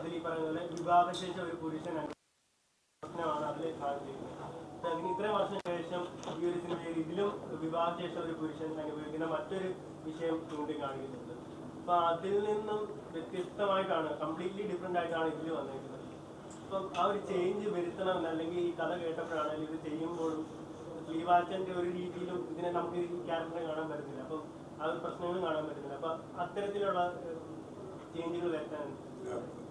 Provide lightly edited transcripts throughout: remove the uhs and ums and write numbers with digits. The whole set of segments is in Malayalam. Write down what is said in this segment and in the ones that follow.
അതിൽ ഈ പറയുന്ന പോലെ വിവാഹശേഷം ഒരു പുരുഷനാണ് അതിൽ കാണിച്ചിരിക്കുന്നത്. ഇത്രയും വർഷം ശേഷം ഈ ഒരു സിനിമയിൽ ഇതിലും വിവാഹശേഷം ഒരു പുരുഷൻ അനുഭവിക്കുന്ന മറ്റൊരു വിഷയം ചൂണ്ടിക്കാണിക്കുന്നുണ്ട്. അപ്പൊ അതിൽ നിന്നും വ്യത്യസ്തമായിട്ടാണ്, കംപ്ലീറ്റ്ലി ഡിഫറെന്റ് ആയിട്ടാണ് ഇതിൽ വന്നിരിക്കുന്നത്. അപ്പം ആ ഒരു ചേഞ്ച് വരുത്തണമെന്ന്, അല്ലെങ്കിൽ ഈ കഥ കേട്ടപ്പോഴാണെങ്കിൽ ഇത് ചെയ്യുമ്പോഴും ശ്രീവാച്ചന്റെ ഒരു രീതിയിലും ഇതിനെ നമുക്ക് ഈ ക്യാരക്ടറെ കാണാൻ പറ്റുന്നില്ല. അപ്പം ആ ഒരു പ്രശ്നങ്ങളും കാണാൻ പറ്റുന്നില്ല. അപ്പൊ അത്തരത്തിലുള്ള ചേഞ്ചുകൾ വരുത്താൻ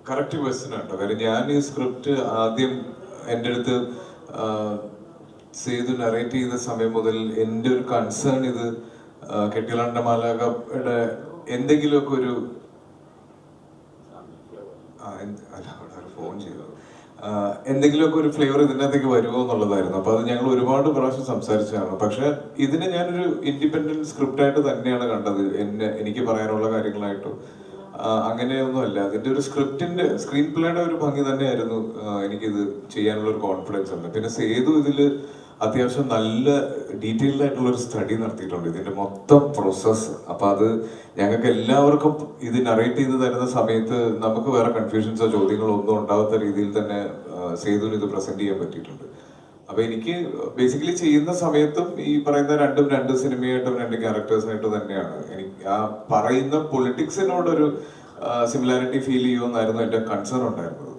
കറക്റ്റ് ക്വസ്റ്റ്യൻ ആട്ടോ. കാര്യം ഞാൻ ഈ സ്ക്രിപ്റ്റ് ആദ്യം എൻ്റെ അടുത്ത് ചെയ്ത് നറേറ്റ് ചെയ്ത സമയം മുതൽ എൻ്റെ ഒരു കൺസേൺ ഇത് കെട്ടിലാണ്ട മാലാഖയുടെ എന്തെങ്കിലുമൊക്കെ ഒരു ഫോൺ ചെയ്തത് എന്തെങ്കിലുമൊക്കെ ഒരു ഫ്ലേവർ ഇതിൻ്റെ അകത്തേക്ക് വരുമോ എന്നുള്ളതായിരുന്നു. അപ്പോൾ അത് ഞങ്ങൾ ഒരുപാട് പ്രാവശ്യം സംസാരിച്ചതാണ്. പക്ഷെ ഇതിനെ ഞാനൊരു ഇൻഡിപെൻഡന്റ് സ്ക്രിപ്റ്റായിട്ട് തന്നെയാണ് കണ്ടത്. എനിക്ക് പറയാനുള്ള കാര്യങ്ങളായിട്ടും അങ്ങനെയൊന്നുമല്ല. അതിൻ്റെ ഒരു സ്ക്രീൻ പ്ലേയുടെ ഒരു ഭംഗി തന്നെയായിരുന്നു എനിക്കിത് ചെയ്യാനുള്ള ഒരു കോൺഫിഡൻസ് ഉണ്ട്. പിന്നെ സേതു ഇതിൽ അത്യാവശ്യം നല്ല ഡീറ്റെയിൽഡ് ആയിട്ടുള്ള ഒരു സ്റ്റഡി നടത്തിയിട്ടുണ്ട് ഇതിന്റെ മൊത്തം പ്രോസസ്സ്. അപ്പൊ അത് ഞങ്ങൾക്ക് എല്ലാവർക്കും ഇത് നറേറ്റ് ചെയ്ത് തരുന്ന സമയത്ത് നമുക്ക് വേറെ കൺഫ്യൂഷൻസോ ചോദ്യങ്ങളോ ഒന്നും ഉണ്ടാവാത്ത രീതിയിൽ തന്നെ സേതുവിന് ഇത് പ്രസന്റ് ചെയ്യാൻ പറ്റിയിട്ടുണ്ട്. അപ്പൊ എനിക്ക് ബേസിക്കലി ചെയ്യുന്ന സമയത്തും ഈ പറയുന്ന രണ്ട് സിനിമയായിട്ടും രണ്ട് ക്യാരക്ടേഴ്സായിട്ടും തന്നെയാണ് എനിക്ക് ആ പറയുന്ന പൊളിറ്റിക്സിനോടൊരു സിമിലാരിറ്റി ഫീൽ ചെയ്യുമെന്നായിരുന്നു എൻ്റെ കൺസേൺ ഉണ്ടായിരുന്നത്.